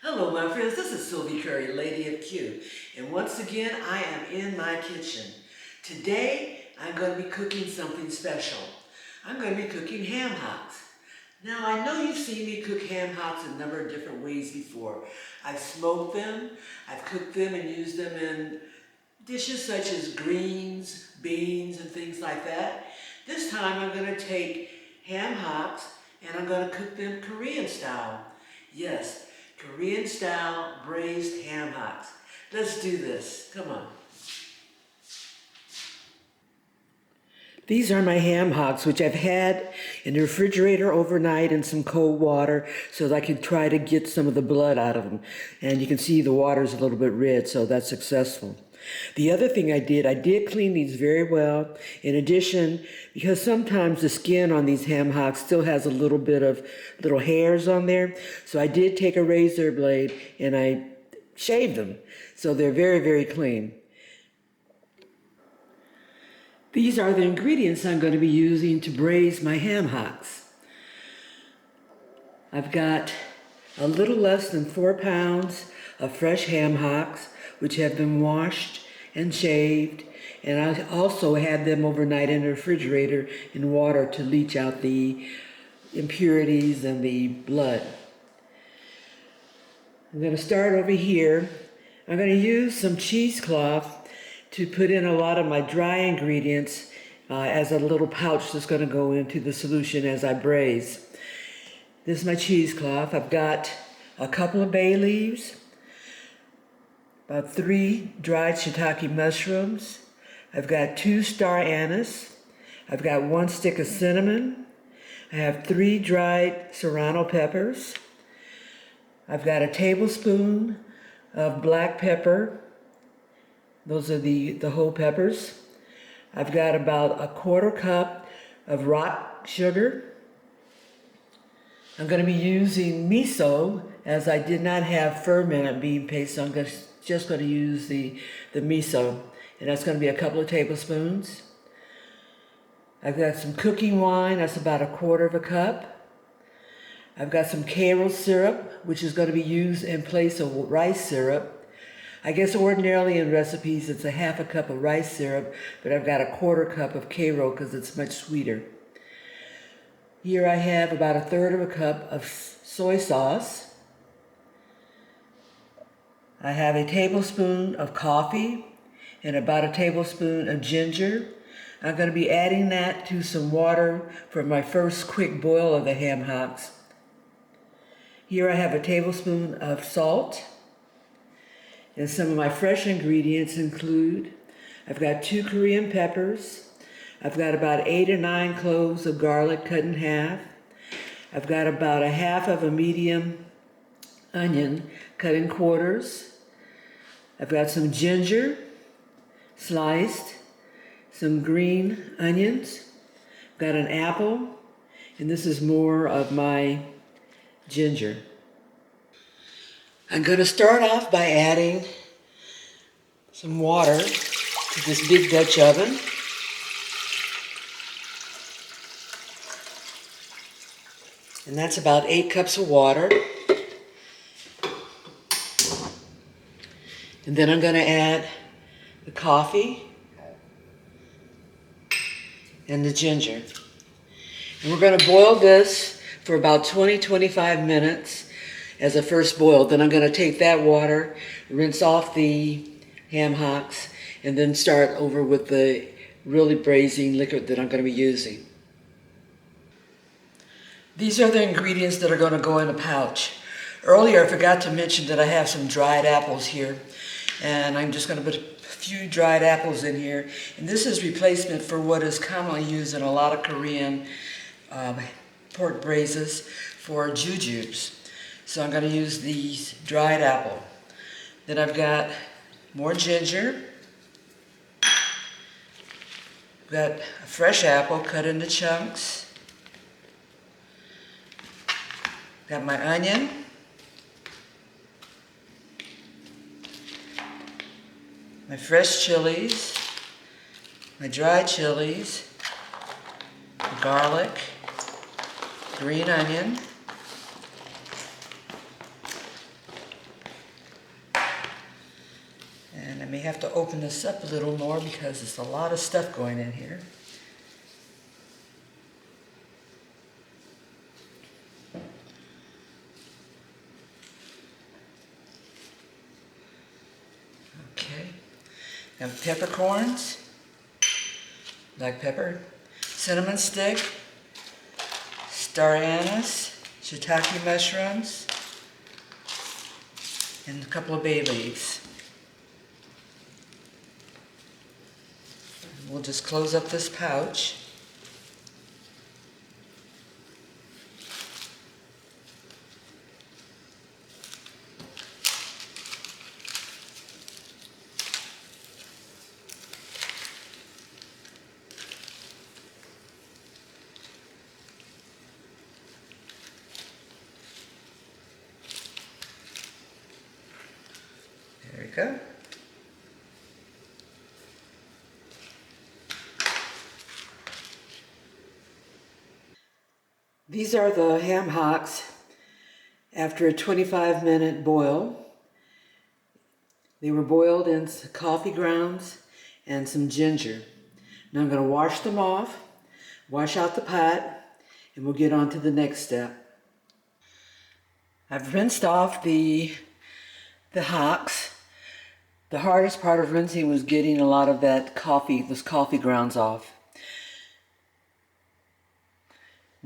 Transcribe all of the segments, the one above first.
Hello my friends, this is Sylvie Curry, Lady of Q, and once again I am in my kitchen. Today I'm going to be cooking something special. I'm going to be cooking ham hocks. Now I know you've seen me cook ham hocks in a number of different ways before. I've smoked them, I've cooked them and used them in dishes such as greens, beans, and things like that. This time I'm going to take ham hocks and I'm going to cook them Korean style. Yes, Korean style braised ham hocks. Let's do this. Come on. These are my ham hocks, which I've had in the refrigerator overnight in some cold water so that I can try to get some of the blood out of them. And you can see the water's a little bit red, so that's successful. The other thing I did clean these very well. In addition, because sometimes the skin on these ham hocks still has a little bit of little hairs on there, so I did take a razor blade and I shaved them. So they're very, very clean. These are the ingredients I'm going to be using to braise my ham hocks. I've got a little less than 4 pounds of fresh ham hocks, which have been washed and shaved, and I also had them overnight in the refrigerator in water to leach out the impurities and the blood. I'm going to start over here. I'm going to use some cheesecloth to put in a lot of my dry ingredients as a little pouch that's going to go into the solution as I braise. This is my cheesecloth. I've got a couple of bay leaves, about 3 dried shiitake mushrooms. I've got 2 star anise. I've got 1 stick of cinnamon. I have 3 dried serrano peppers. I've got a tablespoon of black pepper. Those are the whole peppers. I've got about a 1/4 cup of rock sugar. I'm going to be using miso as I did not have fermented bean paste, so I'm just going to use the miso, and that's going to be a couple of tablespoons. I've got some cooking wine, that's about a 1/4 cup. I've got some Karo syrup, which is going to be used in place of rice syrup. I guess ordinarily in recipes it's a 1/2 cup of rice syrup, but I've got a 1/4 cup of Karo because it's much sweeter. Here I have about a 1/3 cup of soy sauce. I have a tablespoon of coffee and about a tablespoon of ginger. I'm going to be adding that to some water for my first quick boil of the ham hocks. Here I have a tablespoon of salt. And some of my fresh ingredients include, I've got 2 Korean peppers. I've got about 8 or 9 cloves of garlic cut in half. I've got about a 1/2 of a medium onion cut in quarters. I've got some ginger sliced, some green onions. I've got an apple, and this is more of my ginger. I'm going to start off by adding some water to this big Dutch oven. And that's about 8 cups of water. And then I'm going to add the coffee and the ginger. And we're going to boil this for about 20-25 minutes as a first boil. Then I'm going to take that water, rinse off the ham hocks, and then start over with the really braising liquid that I'm going to be using. These are the ingredients that are going to go in a pouch. Earlier I forgot to mention that I have some dried apples here, and I'm just going to put a few dried apples in here. And this is replacement for what is commonly used in a lot of Korean pork braises for jujubes. So I'm going to use these dried apple. Then I've got more ginger. I've got a fresh apple cut into chunks. Got my onion. My fresh chilies. My dried chilies. Garlic. Green onion. I may have to open this up a little more because there's a lot of stuff going in here. Okay. Now peppercorns, black pepper, cinnamon stick, star anise, shiitake mushrooms, and a couple of bay leaves. We'll just close up this pouch. There we go. These are the ham hocks after a 25-minute boil. They were boiled in coffee grounds and some ginger. Now I'm going to wash them off, wash out the pot, and we'll get on to the next step. I've rinsed off the hocks. The hardest part of rinsing was getting a lot of those coffee grounds off.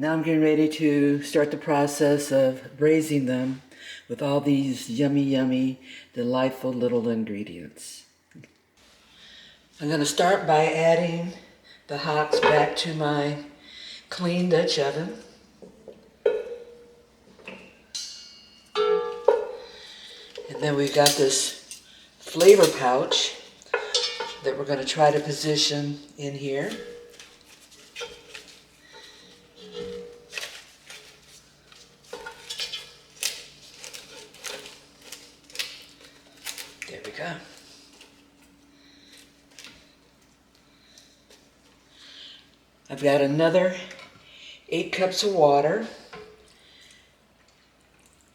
Now I'm getting ready to start the process of braising them with all these yummy, yummy, delightful little ingredients. I'm going to start by adding the hocks back to my clean Dutch oven. And then we've got this flavor pouch that we're going to try to position in here. There we go. I've got another 8 cups of water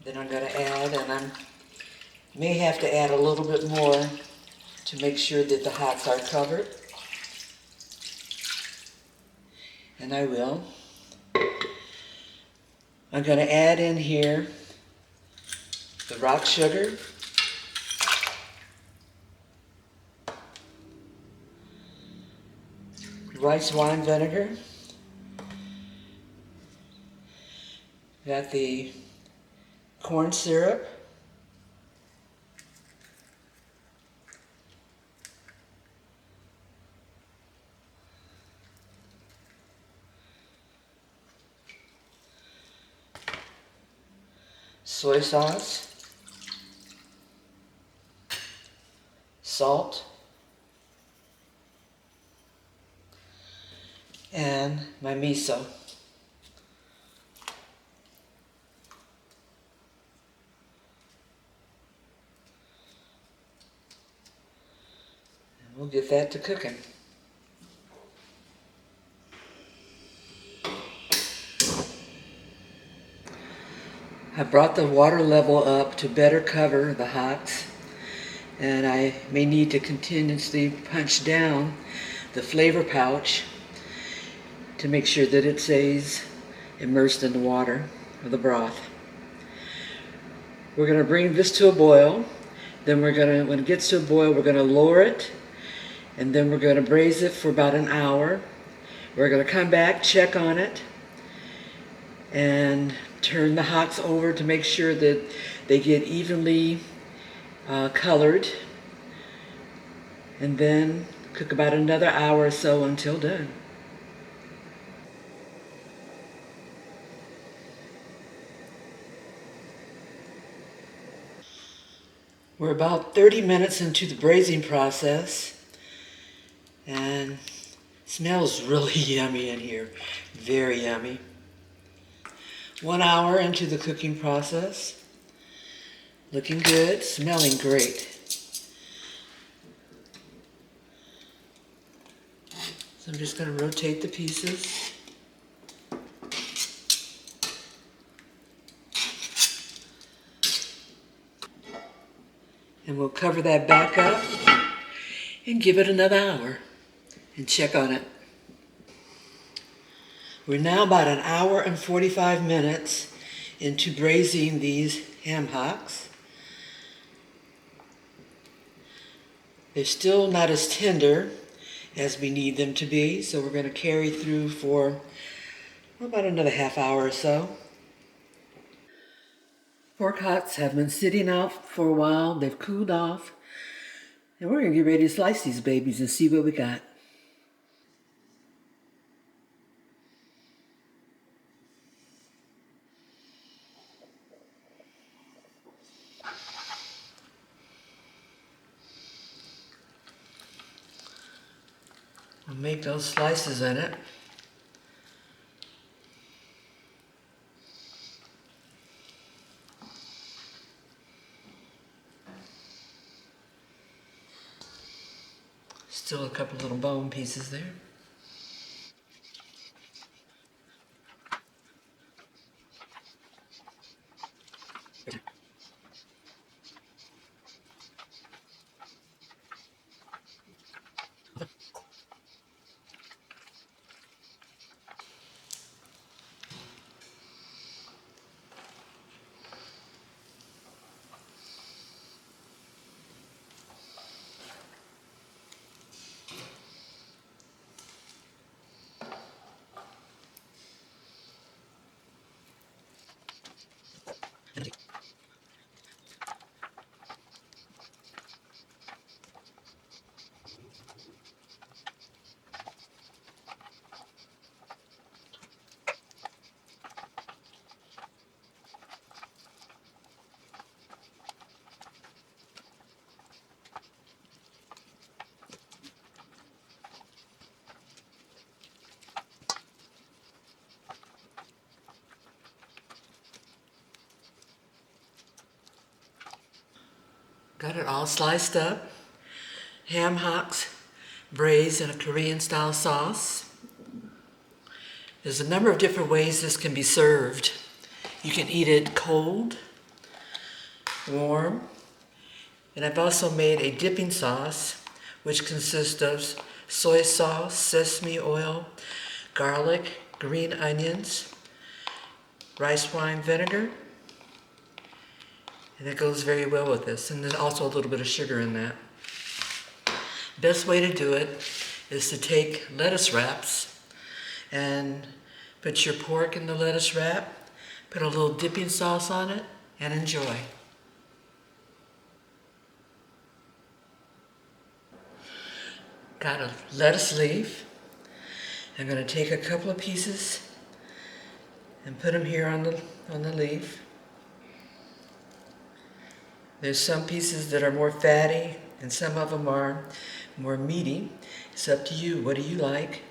that I'm going to add, and I may have to add a little bit more to make sure that the hocks are covered. And I will. I'm going to add in here the rock sugar, rice wine vinegar, got the corn syrup, soy sauce, salt, and my miso. And we'll get that to cooking. I brought the water level up to better cover the hocks, and I may need to continuously punch down the flavor pouch to make sure that it stays immersed in the water or the broth. We're going to bring this to a boil. Then when it gets to a boil, we're going to lower it, and then we're going to braise it for about an hour. We're going to come back, check on it, and turn the hocks over to make sure that they get evenly colored, and then cook about another hour or so until done. We're about 30 minutes into the braising process, and it smells really yummy in here, very yummy. 1 hour into the cooking process, looking good, smelling great. So I'm just going to rotate the pieces. And we'll cover that back up and give it another hour and check on it. We're now about an hour and 45 minutes into braising these ham hocks. They're still not as tender as we need them to be, so we're going to carry through for about another half hour or so. Pork hocks have been sitting out for a while. They've cooled off. And we're going to get ready to slice these babies and see what we got. We'll make those slices in it. Still a couple little bone pieces there. Got it all sliced up. Ham hocks braised in a Korean style sauce. There's a number of different ways this can be served. You can eat it cold, warm, and I've also made a dipping sauce which consists of soy sauce, sesame oil, garlic, green onions, rice wine vinegar, and it goes very well with this. And there's also a little bit of sugar in that. Best way to do it is to take lettuce wraps and put your pork in the lettuce wrap, put a little dipping sauce on it, and enjoy. Got a lettuce leaf. I'm going to take a couple of pieces and put them here on the leaf. There's some pieces that are more fatty and some of them are more meaty. It's up to you. What do you like?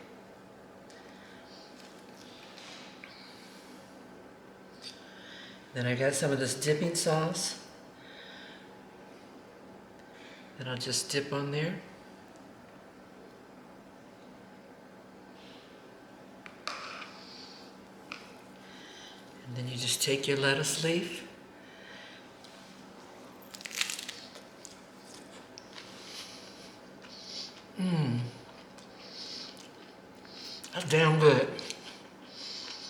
Then I got some of this dipping sauce that I'll just dip on there. And then you just take your lettuce leaf . That's damn good.